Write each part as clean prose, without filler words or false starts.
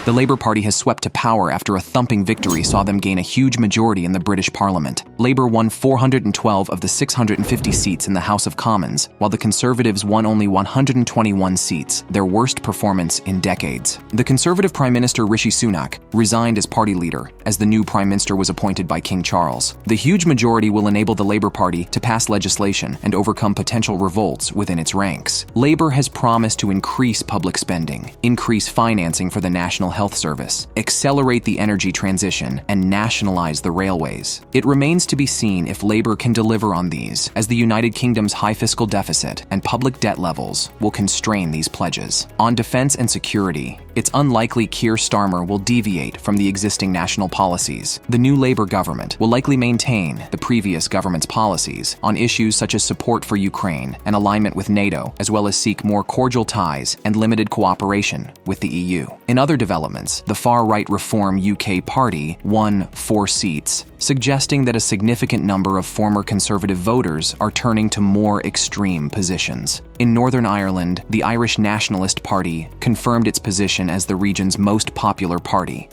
The Labour Party has swept to power after a thumping victory saw them gain a huge majority in the British Parliament. Labour won 412 of the 650 seats in the House of Commons, while the Conservatives won only 121 seats, their worst performance in decades. The Conservative Prime Minister Rishi Sunak resigned as party leader, as the new Prime Minister was appointed by King Charles. The huge majority will enable the Labour Party to pass legislation and overcome potential revolts within its ranks. Labour has promised to increase public spending, increase financing for the National Health Service, accelerate the energy transition, and nationalize the railways. It remains to be seen if Labour can deliver on these, as the United Kingdom's high fiscal deficit and public debt levels will constrain these pledges. On defense and security, it's unlikely Keir Starmer will deviate from the existing national policies. The new Labour government will likely maintain the previous government's policies on issues such as support for Ukraine and alignment with NATO, as well as seek more cordial ties and limited cooperation with the EU. In other developments, the far-right Reform UK Party won 4 seats, suggesting that a significant number of former Conservative voters are turning to more extreme positions. In Northern Ireland, the Irish Nationalist Party confirmed its position as the region's most popular party.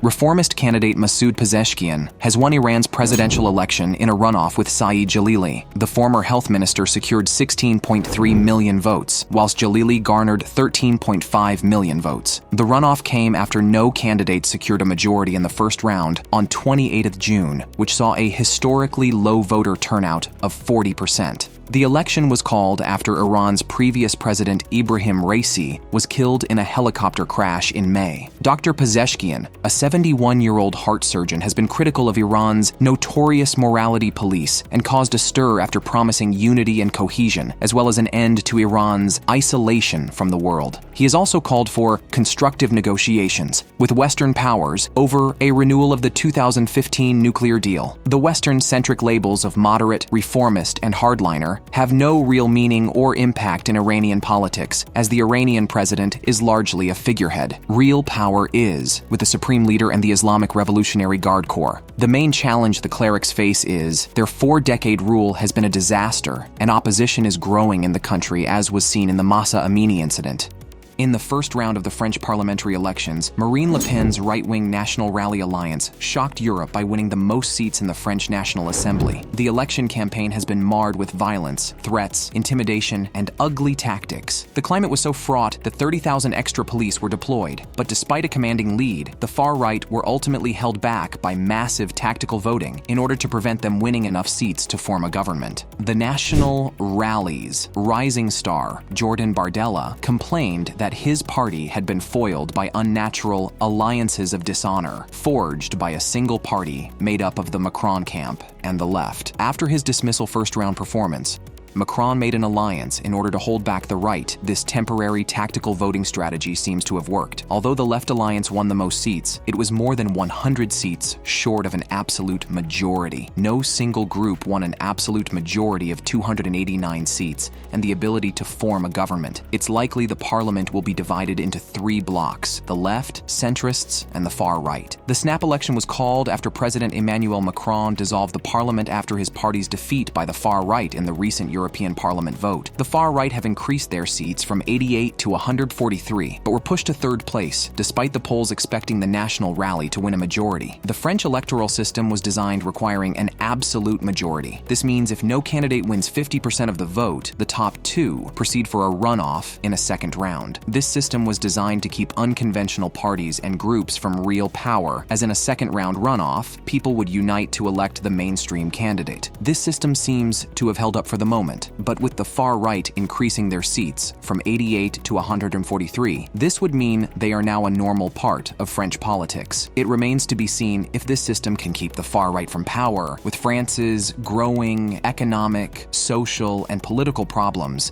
Reformist candidate Masoud Pezeshkian has won Iran's presidential election in a runoff with Saeed Jalili. The former health minister secured 16.3 million votes, whilst Jalili garnered 13.5 million votes. The runoff came after no candidate secured a majority in the first round on 28th June, which saw a historically low voter turnout of 40%. The election was called after Iran's previous president Ibrahim Raisi was killed in a helicopter crash in May. Dr. Pezeshkian, a 71-year-old heart surgeon, has been critical of Iran's notorious morality police and caused a stir after promising unity and cohesion, as well as an end to Iran's isolation from the world. He has also called for constructive negotiations with Western powers over a renewal of the 2015 nuclear deal. The Western-centric labels of moderate, reformist, and hardliner have no real meaning or impact in Iranian politics, as the Iranian president is largely a figurehead. Real power is with the supreme leader and the Islamic Revolutionary Guard Corps. The main challenge the clerics face is their 4-decade rule has been a disaster, and opposition is growing in the country, as was seen in the Massa Amini incident. In the first round of the French parliamentary elections, Marine Le Pen's right-wing National Rally Alliance shocked Europe by winning the most seats in the French National Assembly. The election campaign has been marred with violence, threats, intimidation, and ugly tactics. The climate was so fraught that 30,000 extra police were deployed. But despite a commanding lead, the far right were ultimately held back by massive tactical voting in order to prevent them winning enough seats to form a government. The National Rally's rising star, Jordan Bardella, complained that his party had been foiled by unnatural alliances of dishonor, forged by a single party made up of the Macron camp and the left. After his dismissal first-round performance, Macron made an alliance in order to hold back the right. This temporary tactical voting strategy seems to have worked. Although the left alliance won the most seats, it was more than 100 seats short of an absolute majority. No single group won an absolute majority of 289 seats and the ability to form a government. It's likely the parliament will be divided into 3 blocks: the left, centrists, and the far right. The snap election was called after President Emmanuel Macron dissolved the parliament after his party's defeat by the far right in the recent European Parliament vote. The far right have increased their seats from 88 to 143, but were pushed to 3rd place, despite the polls expecting the National Rally to win a majority. The French electoral system was designed requiring an absolute majority. This means if no candidate wins 50% of the vote, the top 2 proceed for a runoff in a second round. This system was designed to keep unconventional parties and groups from real power, as in a second-round runoff, people would unite to elect the mainstream candidate. This system seems to have held up for the moment, but with the far right increasing their seats from 88 to 143, this would mean they are now a normal part of French politics. It remains to be seen if this system can keep the far right from power, with France's growing economic, social, and political problems.